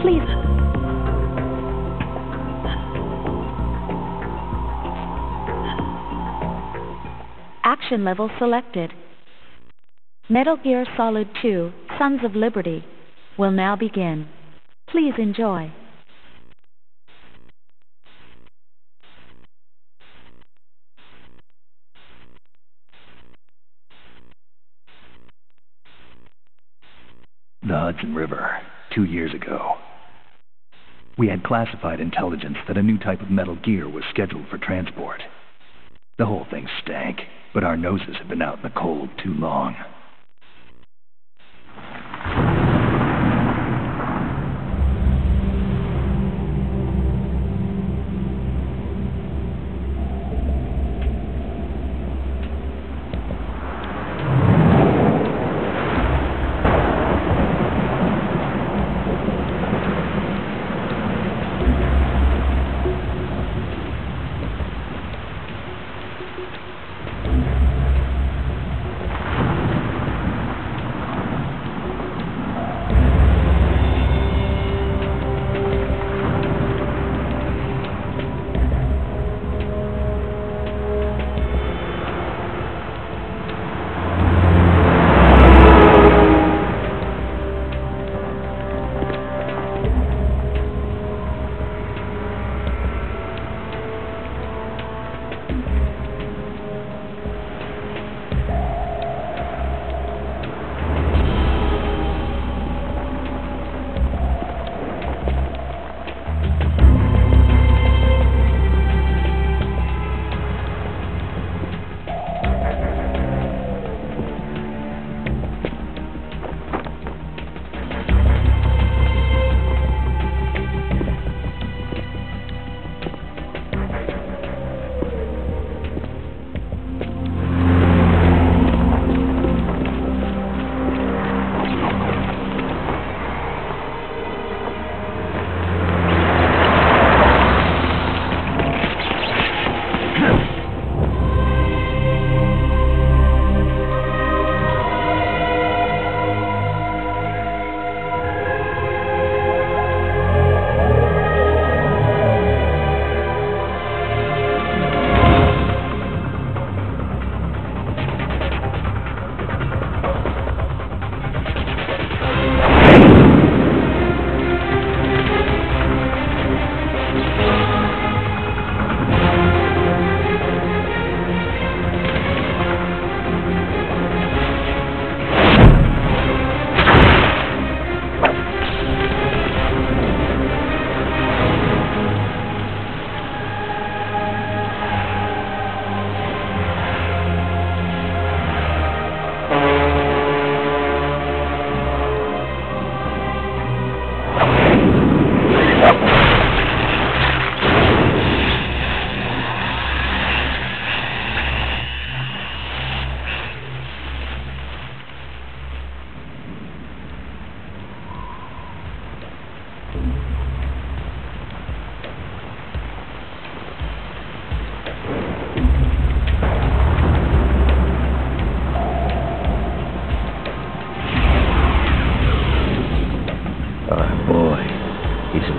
Please. Action level selected. Metal Gear Solid 2: Sons of Liberty will now begin. Please enjoy. The Hudson River, 2 years ago. We had classified intelligence that a new type of metal gear was scheduled for transport. The whole thing stank, but our noses had been out in the cold too long.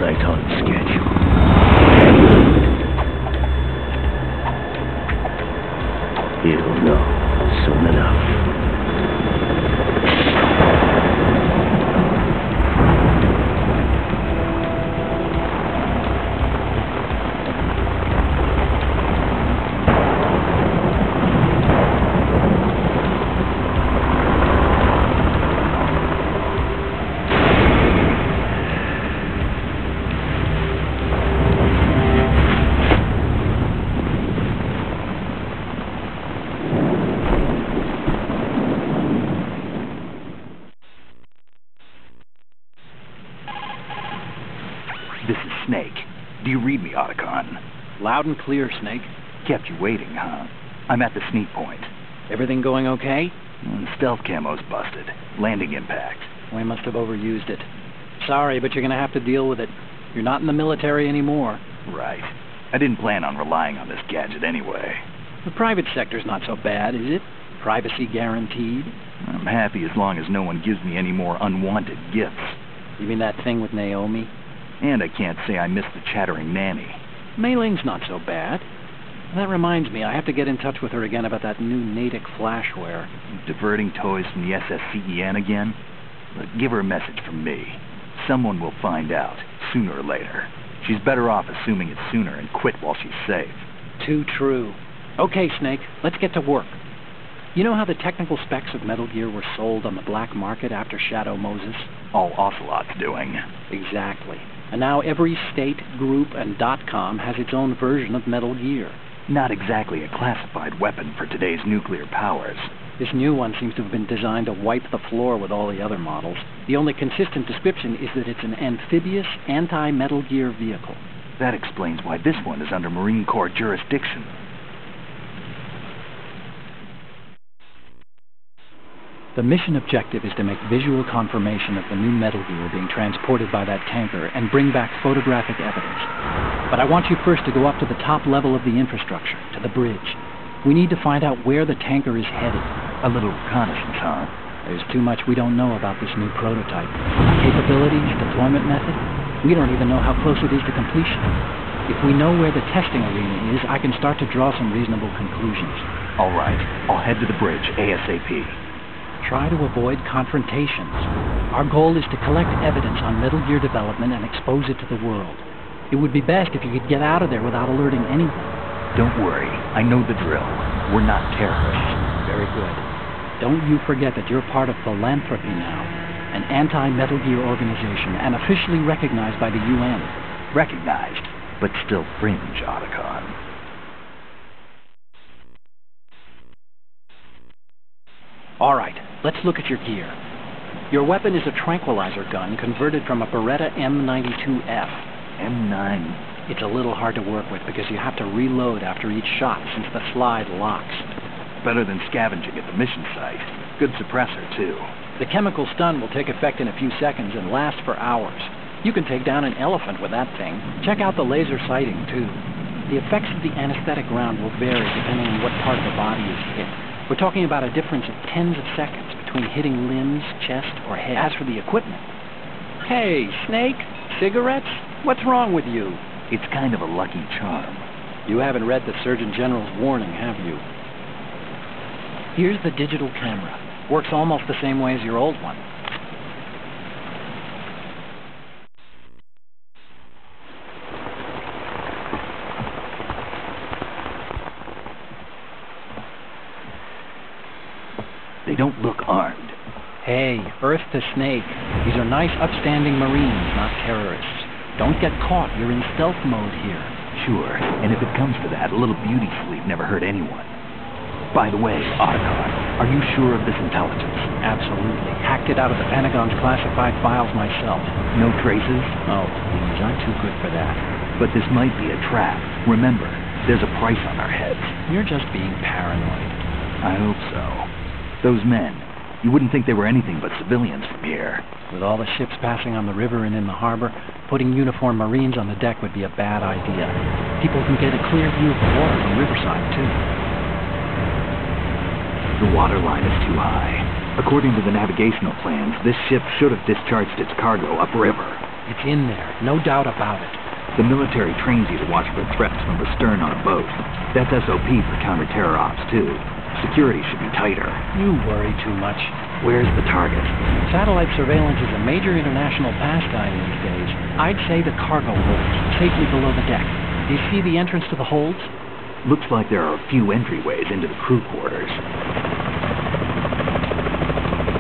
right on schedule. He'll know soon enough. This is Snake. Do you read me, Otacon? Loud and clear, Snake. Kept you waiting, huh? I'm at the sneak point. Everything going okay? Stealth camo's busted. Landing impact. We must have overused it. Sorry, but you're gonna have to deal with it. You're not in the military anymore. Right. I didn't plan on relying on this gadget anyway. The private sector's not so bad, is it? Privacy guaranteed? I'm happy as long as no one gives me any more unwanted gifts. You mean that thing with Naomi? And I can't say I missed the chattering nanny. Mei-Ling's not so bad. That reminds me, I have to get in touch with her again about that new Natick flashware. Diverting toys from the SSCEN again? Look, give her a message from me. Someone will find out, sooner or later. She's better off assuming it sooner and quit while she's safe. Too true. Okay, Snake, let's get to work. You know how the technical specs of Metal Gear were sold on the black market after Shadow Moses? All Ocelot's doing. Exactly. And now every state, group, and .com has its own version of Metal Gear. Not exactly a classified weapon for today's nuclear powers. This new one seems to have been designed to wipe the floor with all the other models. The only consistent description is that it's an amphibious, anti-Metal Gear vehicle. That explains why this one is under Marine Corps jurisdiction. The mission objective is to make visual confirmation of the new Metal Gear being transported by that tanker and bring back photographic evidence. But I want you first to go up to the top level of the infrastructure, to the bridge. We need to find out where the tanker is headed. A little reconnaissance, huh? There's too much we don't know about this new prototype. Capabilities, deployment method. We don't even know how close it is to completion. If we know where the testing arena is, I can start to draw some reasonable conclusions. All right, I'll head to the bridge ASAP. Try to avoid confrontations. Our goal is to collect evidence on Metal Gear development and expose it to the world. It would be best if you could get out of there without alerting anyone. Don't worry, I know the drill. We're not terrorists. Very good. Don't you forget that you're part of Philanthropy now, an anti-Metal Gear organization and officially recognized by the UN. Recognized, but still fringe, Otacon. All right, let's look at your gear. Your weapon is a tranquilizer gun converted from a Beretta M92F. M9. It's a little hard to work with because you have to reload after each shot since the slide locks. Better than scavenging at the mission site. Good suppressor, too. The chemical stun will take effect in a few seconds and last for hours. You can take down an elephant with that thing. Check out the laser sighting, too. The effects of the anesthetic round will vary depending on what part of the body is hit. We're talking about a difference of tens of seconds between hitting limbs, chest, or head. As for the equipment... Hey, Snake, cigarettes? What's wrong with you? It's kind of a lucky charm. You haven't read the Surgeon General's warning, have you? Here's the digital camera. Works almost the same way as your old one. They don't look armed. Hey, Earth to Snake. These are nice, upstanding Marines, not terrorists. Don't get caught. You're in stealth mode here. Sure, and if it comes to that, a little beauty sleep never hurt anyone. By the way, Otacon, are you sure of this intelligence? Absolutely. Hacked it out of the Pentagon's classified files myself. No traces? Oh, please, I'm too good for that. But this might be a trap. Remember, there's a price on our heads. You're just being paranoid. I hope so. Those men, you wouldn't think they were anything but civilians from here. With all the ships passing on the river and in the harbor, putting uniformed Marines on the deck would be a bad idea. People can get a clear view of the water from Riverside, too. The water line is too high. According to the navigational plans, this ship should have discharged its cargo upriver. It's in there, no doubt about it. The military trains you to watch for threats from the stern on a boat. That's SOP for counter-terror ops, too. Security should be tighter. You worry too much. Where's the target? Satellite surveillance is a major international pastime these days. I'd say the cargo holds, safely below the deck. Do you see the entrance to the holds? Looks like there are a few entryways into the crew quarters.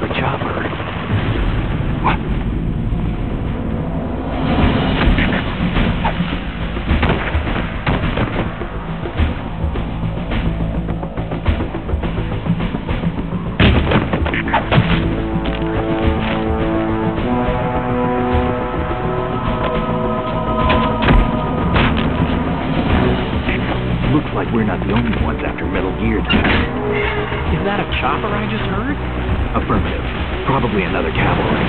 The chopper. What? Looks like we're not the only ones after Metal Gear tonight. Is that a chopper I just heard? Affirmative. Probably another cavalry.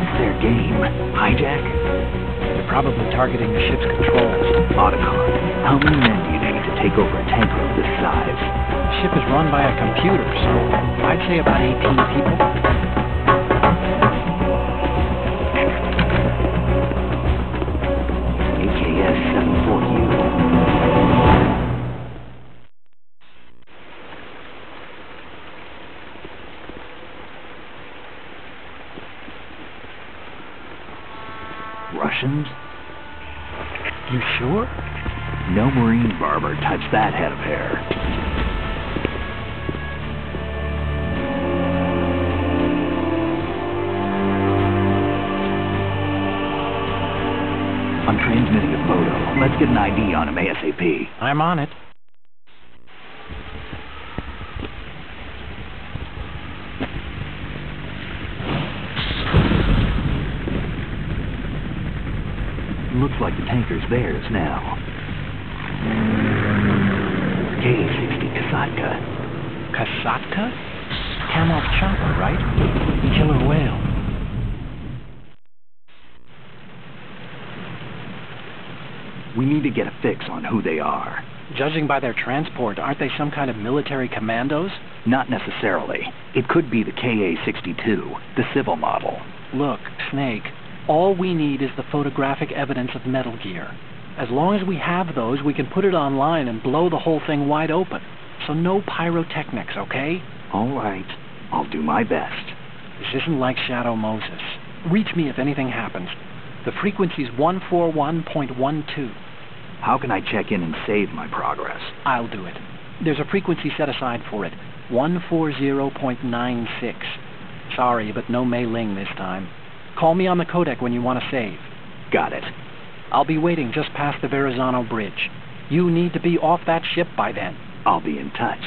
It's their game. Hijack? They're probably targeting the ship's controls. Otacon, how many men do you need to take over a tanker of this size? The ship is run by a computer, so I'd say about 18 people. Russians? You sure? No Marine barber touched that head of hair. I'm transmitting a photo. Let's get an ID on him ASAP. I'm on it. Looks like the tanker's theirs now. K-60 Kasatka. Kasatka? Kamov chopper, right? Killer whale. We need to get a fix on who they are. Judging by their transport, aren't they some kind of military commandos? Not necessarily. It could be the KA-62, the civil model. Look, Snake, all we need is the photographic evidence of Metal Gear. As long as we have those, we can put it online and blow the whole thing wide open. So no pyrotechnics, okay? All right. I'll do my best. This isn't like Shadow Moses. Reach me if anything happens. The frequency's 141.12. How can I check in and save my progress? I'll do it. There's a frequency set aside for it. 140.96. Sorry, but no Mei Ling this time. Call me on the codec when you want to save. Got it. I'll be waiting just past the Verrazano Bridge. You need to be off that ship by then. I'll be in touch.